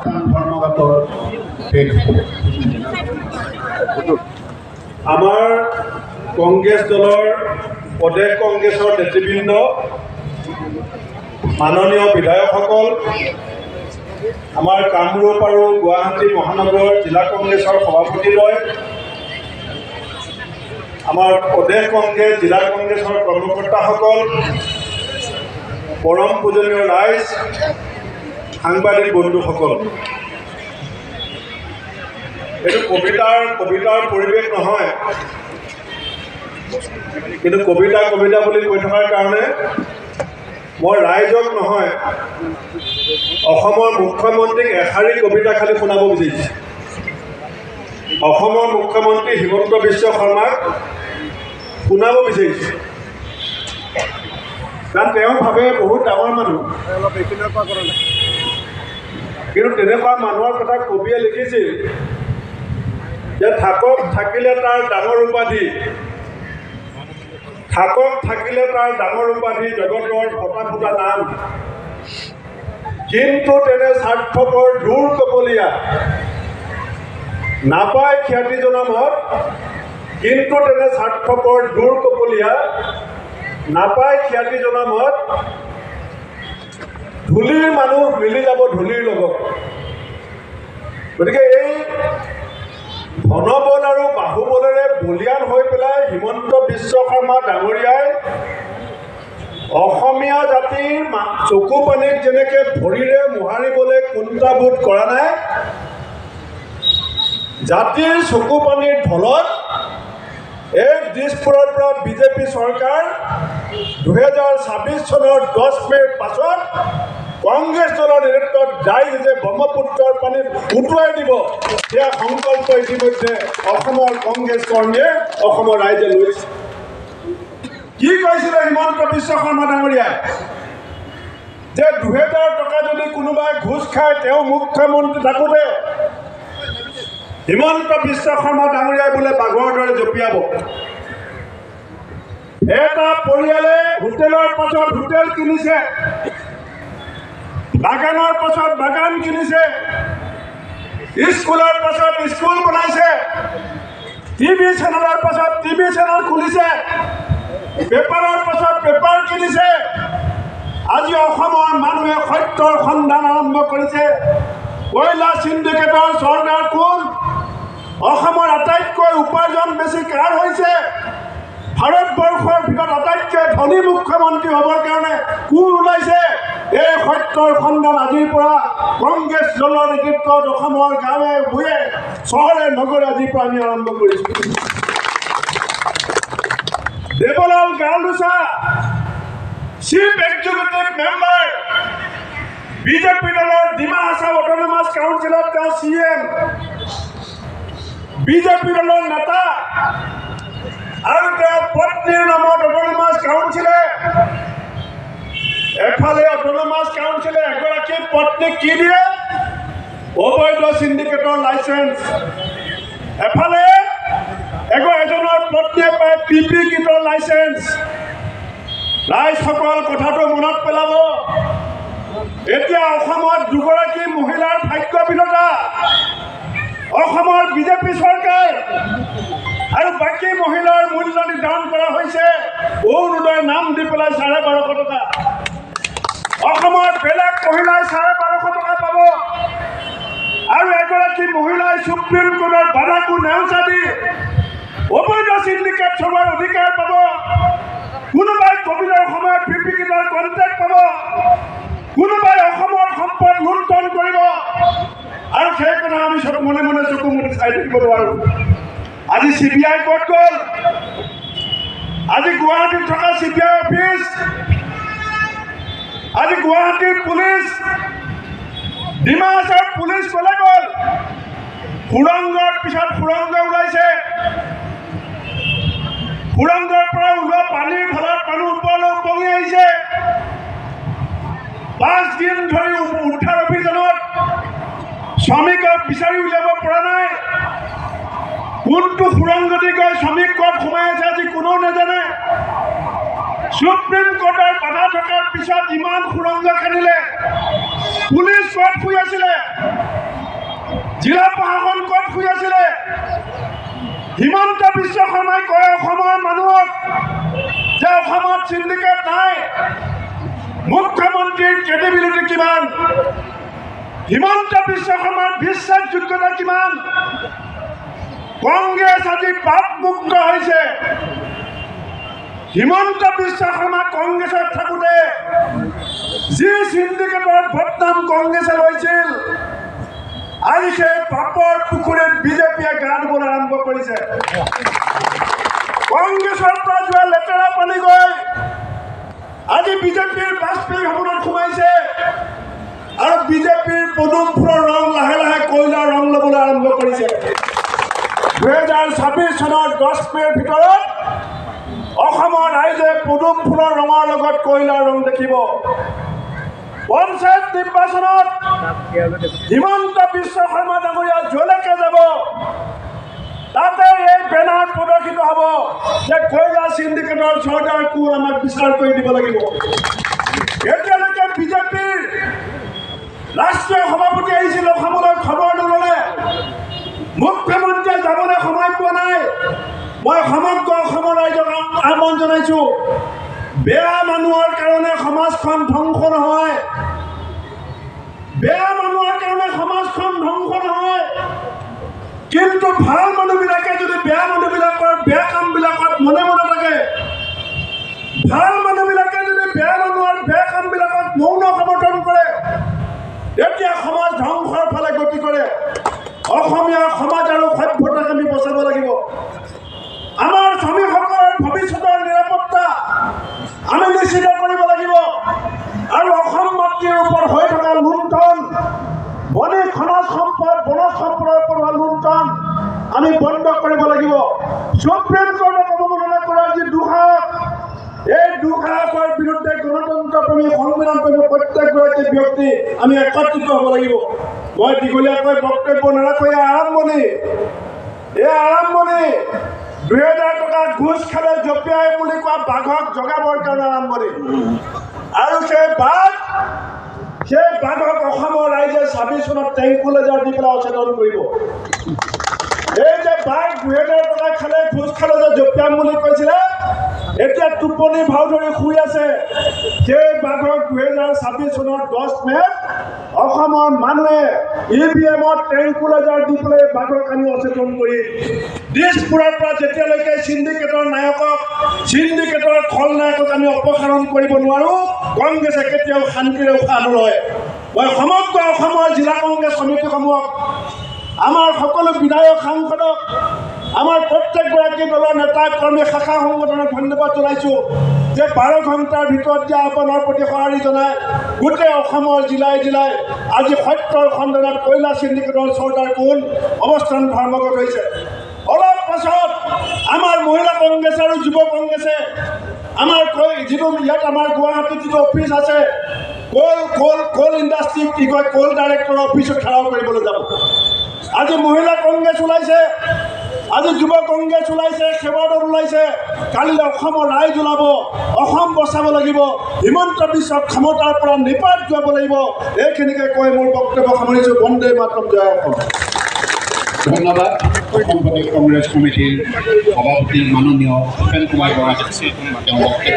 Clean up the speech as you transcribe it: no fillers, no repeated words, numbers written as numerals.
ধৰ্মঘাটৰ শেষ হ'ব। আমাৰ কংগ্ৰেছ দলৰ প্ৰদেশ কংগ্ৰেছৰ নেতৃবৃন্দ, মাননীয় বিধায়কসকল, আমাৰ কামৰূপ আৰু গুৱাহাটী মহানগৰ জিলা কংগ্ৰেছৰ সভাপতিদ্বয়, আমাৰ প্ৰদেশ কংগ্ৰেছ জিলা কংগ্ৰেছৰ কৰ্মকৰ্তাসকল, পৰম পূজনীয় ৰাইজ, সাংবাদিক বন্ধুসকল, এইটো কবিতাৰ পৰিৱেশ নহয়, কিন্তু কবিতা বুলি কৈ থকাৰ কাৰণে মই ৰাইজক নহয়, অসমৰ মুখ্যমন্ত্ৰীক এষাৰি কবিতা খালি শুনাব বিচাৰিছোঁ। অসমৰ মুখ্যমন্ত্ৰী হিমন্ত বিশ্ব শৰ্মাক শুনাব বিচাৰিছোঁ, কাৰণ তেওঁ ভাবে বহুত ডাঙৰ মানুহ, কিন্তু তেনেকুৱা মানুহৰ কথা কবিয়ে লিখিছিল যে থাকক থাকিলে তাৰ ডাঙৰ উপাধি, থাকক থাকিলে তাৰ ডাঙৰ উপাধি, জগতৰ ফটা ফুটা নাম, কিন্তু তেনে স্বাৰ্থপৰ দূৰ কপলীয়া নাপায় খ্যাতি জনমত, কিন্তু তেনে স্বাৰ্থপৰ দূৰ কপলীয়া নাপায় খ্যাতি জনমত, ধূলিৰ মানুহ মিলি যাব ধূলিৰ লগত। গতিকে এই ধনবল আৰু বাহুবলেৰে বলিয়ান হৈ পেলাই হিমন্ত বিশ্ব শৰ্মা ডাঙৰীয়াই অসমীয়া জাতিৰ চকু পানীক যেনেকৈ ভৰিৰে মোহাৰিবলৈ কুণ্ঠাবোধ কৰা নাই, জাতিৰ চকু পানীৰ ঢলত এই দিছপুৰৰ পৰা বিজেপি চৰকাৰ 2026 চনৰ 10 মে'ৰ পাছত কংগ্ৰেছ দলৰ নেতৃত্বত যাই যে ব্ৰহ্মপুত্ৰৰ পানীত উটুৱাই দিব, সেয়া সংকল্প ইতিমধ্যে অসমৰ কংগ্ৰেছ কৰ্মীয়ে, অসমৰ ৰাইজে লৈছে। কি কৈছিলে হিমন্ত বিশ্ব শৰ্মা ডাঙৰীয়াই? যে 2000 টকা যদি কোনোবাই ঘোষ খায় তেওঁ মুখ্যমন্ত্ৰী থাকোঁতে হিমন্ত বিশ্ব শৰ্মা ডাঙৰীয়াই বোলে বাঘৰ দৰে জঁপিয়াব। এটা পৰিয়ালে হোটেলৰ পাছত হোটেল কিনিছে, বাগানৰ পাছত বাগান কিনিছে, স্কুলৰ পাছত স্কুল বনাইছে, টিভি চেনেলৰ পাছত টিভি চেনেল খুলিছে, পেপাৰৰ পাছত পেপাৰ কিনিছে। আজি অসমৰ মানুহে সত্যৰ সন্ধান আৰম্ভ কৰিছে। কয়লা চিণ্ডিকেটৰ চৰকাৰ কোন? অসমৰ আটাইতকৈ উপাৰ্জন বেছি কাৰ হৈছে? ভাৰতবৰ্ষৰ ভিতৰত আটাইতকৈ ধনী মুখ্যমন্ত্ৰী হ'বৰ কাৰণে কোন ওলাইছে? এই সত্যৰ সন্ধান আজিৰ পৰা কংগ্ৰেছ দলৰ নেতৃত্বত অসমৰ গাঁৱে ভূঞে চহৰে নগৰে আজিৰ পৰা আমি আৰম্ভ কৰিছোঁ। Debolal Garusa, chief executive member, BJP দলৰ ডিমা হাছাও অট'নমাছ কাউন্সিলত তেওঁ CM, বিজেপি দলৰ নেতা, আৰু তেওঁ পত্নীৰ নামত অট'নমাছ কাউন্সিলে, এফালে অট'নমাছ কাউন্সিলে এগৰাকী পত্নীক কি দিয়ে? অবৈধ চিণ্ডিকেটৰ লাইচেঞ্চ। এফালে এজনৰ পত্নীয়ে পায় PP কিটৰ লাইচেঞ্চ। ৰাইজসকল কথাটো মনত পেলাব, এতিয়া অসমত দুগৰাকী মহিলাৰ ভাগ্য বিধাতা অসমৰ বিজেপি চৰকাৰ, আৰু বাকী মহিলাৰ মূল্য নিৰ্ধাৰণ কৰা হৈছে অৰুণোদয় নাম দি পেলাই 1250 টকা। অসমৰ বেলেগ মহিলাই 1250 টকা পাব, আৰু এগৰাকী মহিলাই সুপ্ৰিম কোৰ্টৰ বাধাকো নেওচা দি অবৈধ চিণ্ডিকেট চলোৱাৰ অধিকাৰ পাব। কোনোবাই কভিডৰ সময়ত PP কিটৰ কণ্ট্ৰেক্ট পাব, কোনোবাই অসমৰ সম্পদ লুণ্ঠন কৰিব, আৰু সেই কথা আমি চব মনে মনে চকু মুদি চাই থাকিব নোৱাৰোঁ। আজি CBI ক'ত গ'ল? আজি গুৱাহাটীত থকা CBI অফিচ, আজি গুৱাহাটীৰ পুলিচ, ডিমা হাছাওৰ পুলিচ ক'লে গ'ল? সুৰংগৰ পিছত সুৰংগ ওলাইছে, সুৰংগৰ পৰা ওলোৱা পানীৰ ঢালত মানুহ ওপৰলৈ উপঙি আহিছে। 5 দিন ধৰি উদ্ধাৰ অভিযানত শ্ৰমিকক বিচাৰি উলিয়াব পৰা নাই। কোনটো সুৰংগ দি গৈ শ্ৰমিক ক'ত সোমাই আছে আজি কোনেও নাজানে। সুপ্ৰিম কোৰ্টৰ বাধা থকাৰ পিছত ইমান সুৰংগ খান্দিলে, পুলিচ ক'ত শুই আছিলে? জিলা প্ৰশাসন ক'ত শুই আছিলে? হিমন্ত বিশ্ব শৰ্মাই কয় অসমৰ মানুহক যে অসমত চিণ্ডিকেট নাই। মুখ্যমন্ত্ৰীৰ ক্ৰেডিবিলিটি কিমান? হিমন্ত বিশ্ব শৰ্মাৰ বিশ্বাসযোগ্যতা কিমান? কংগ্ৰেছ আজি পাপমুক্ত হৈছে। হিমন্ত বিশ্ব শৰ্মা কংগ্ৰেছত থাকোঁতে যি চিণ্ডিকেটৰ বদনাম কংগ্ৰেছে লৈছিল, আজি সেই পাপৰ পুখুৰীত বিজেপিয়ে গা ধুবলৈ আৰম্ভ কৰিছে। কংগ্ৰেছৰ পৰা যোৱা লেতেৰা পানী গৈ আজি বিজেপিৰ বাজপেয়ী ভৱনত সোমাইছে আৰু বিজেপিৰ পদুম ফুলৰ ৰং লাহে লাহে কয়লাৰ ৰং ল'বলৈ আৰম্ভ কৰিছে। 2026 চনৰ 10 মে'ৰ ভিতৰত অসমৰ ৰাইজে পদুম ফুলৰ ৰঙৰ লগত কয়লাৰ ৰং দেখিব। পঞ্চায়ত নিৰ্বাচনত হিমন্ত বিশ্ব শৰ্মা ডাঙৰীয়া যলৈকে যাব তাতে এই বেনাৰ প্ৰদৰ্শিত হ'ব যে কয়লা চিণ্ডিকেটৰ চৰ্দাৰ কোন, আমাক বিচাৰ কৰি দিব লাগিব। এতিয়ালৈকে বিজেপিৰ ৰাষ্ট্ৰীয় সভাপতি আহিছিল অসমলৈ, খবৰ নল'লে। মুখ্যমন্ত্ৰীয়ে যাবলৈ সময় পোৱা নাই। মই সমগ্ৰ অসমৰ ৰাইজক আহ্বান জনাইছোঁ, বেয়া মানুহৰ কাৰণে সমাজখন ধ্বংস নহয়। বেয়া মানুহৰ কাৰণে সমাজখন ধ্বংস নহয়, কিন্তু ভাল মানুহবিলাকে যদি বেয়া মানুহবিলাকৰ বেয়া কামবিলাকত মনে মনে থাকে, ভাল মানুহবিলাকে যদি বেয়া মানুহৰ বেয়া কামবিলাকত মৌন সমৰ্থন কৰে, তেতিয়া সমাজ ধ্বংসৰ ফালে গতি কৰে। অসমীয়া সমাজ আৰু সভ্যতাক আমি বচাব লাগিব। আমাৰ শ্ৰমিকসকলৰ ভৱিষ্যতৰ নিৰাপত্তা আমি নিশ্চিত কৰিব লাগিব আৰু অসম মাতৃৰ ওপৰত হৈ থকা লুণ্ঠন, বনি খনিজ সম্পদ, বনজ সম্পদৰ ওপৰত হোৱা লুণ্ঠন আমি বন্ধ কৰিব লাগিব। সুপ্ৰিম কোৰ্টক অৱমাননা কৰাৰ যি দুঃসাহস, এই দুঃসাহসৰ বিৰুদ্ধে গণতন্ত্ৰপ্ৰেমী, সংবিধানপ্ৰেমী প্ৰত্যেকগৰাকী ব্যক্তি আমি একত্ৰিত হ'ব লাগিব। মই দীঘলীয়াকৈ বক্তব্য নাৰাখোঁ, এই আৰম্ভণি 2000 টকা ঘোষ খালে জপিয়াই বুলি কোৱা বাঘক জগাবৰ কাৰণে আৰম্ভণি। আৰু সেই বাঘক অসমৰ ৰাইজে 26 চনত টেংকুলেজাৰ দি পেলাই অচেতন কৰিব। এই যে বাঘ 2000 টকা খালে ঘোষ খালে যে জপিয়াম বুলি কৈছিলে, এতিয়া টোপনি ভাও ধৰি শুই আছে। সেই বাঘক 2026 চনৰ 10 মে'ত অসমৰ মানুহে EVM-ত টেংকুলেজাৰ দি পেলাই বাঘক আমি অচেতন কৰি দিছপুৰৰ পৰা যেতিয়ালৈকে চিণ্ডিকেটৰ নায়কক, চিণ্ডিকেটৰ খলনায়কক আমি অপসাৰণ কৰিব নোৱাৰোঁ, কংগ্ৰেছে কেতিয়াও শান্তিৰে উশাহ নলয়। মই সমগ্ৰ অসমৰ জিলা কংগ্ৰেছ সমিতিসমূহক, আমাৰ সকলো বিধায়ক, সাংসদক, আমাৰ প্ৰত্যেকগৰাকী দলৰ নেতা কৰ্মী, শাখা সংগঠনক ধন্যবাদ জনাইছোঁ যে 12 ঘণ্টাৰ ভিতৰত দিয়া আহ্বানৰ প্ৰতি সঁহাৰি জনাই গোটেই অসমৰ জিলাই জিলাই আজি সত্যৰ সন্ধানত কয়লা চিণ্ডিকেটৰ চৰ্দাৰ কোন অৱস্থান ধৰ্মগত হৈছে। অলপ পাছত আমাৰ মহিলা কংগ্ৰেছ আৰু যুৱ কংগ্ৰেছে আমাৰ যিটো ইয়াত আমাৰ গুৱাহাটীত যিটো অফিচ আছে, কোল ইণ্ডাষ্ট্ৰী কি কয়, কোল ডাইৰেক্টৰৰ অফিচত ঘেৰাও কৰিবলৈ যাব। আজি মহিলা কংগ্ৰেছ ওলাইছে, আজি যুৱ কংগ্ৰেছ ওলাইছে, সেৱা দল ওলাইছে। কালিলৈ অসমৰ ৰাইজ ওলাব, অসম বচাব লাগিব, হিমন্ত বিশ্বক ক্ষমতাৰ পৰা নিপাত যোৱাব লাগিব। এইখিনিকে কৈ মোৰ বক্তব্য সামৰিছোঁ। বন্দে মাতৰম, জয় অসম। ধন্যবাদ। অসম প্ৰদেশ কংগ্ৰেছ কমিটিৰ সভাপতি মাননীয় ভূপেন কুমাৰ বৰা, তেওঁ বক্তব্য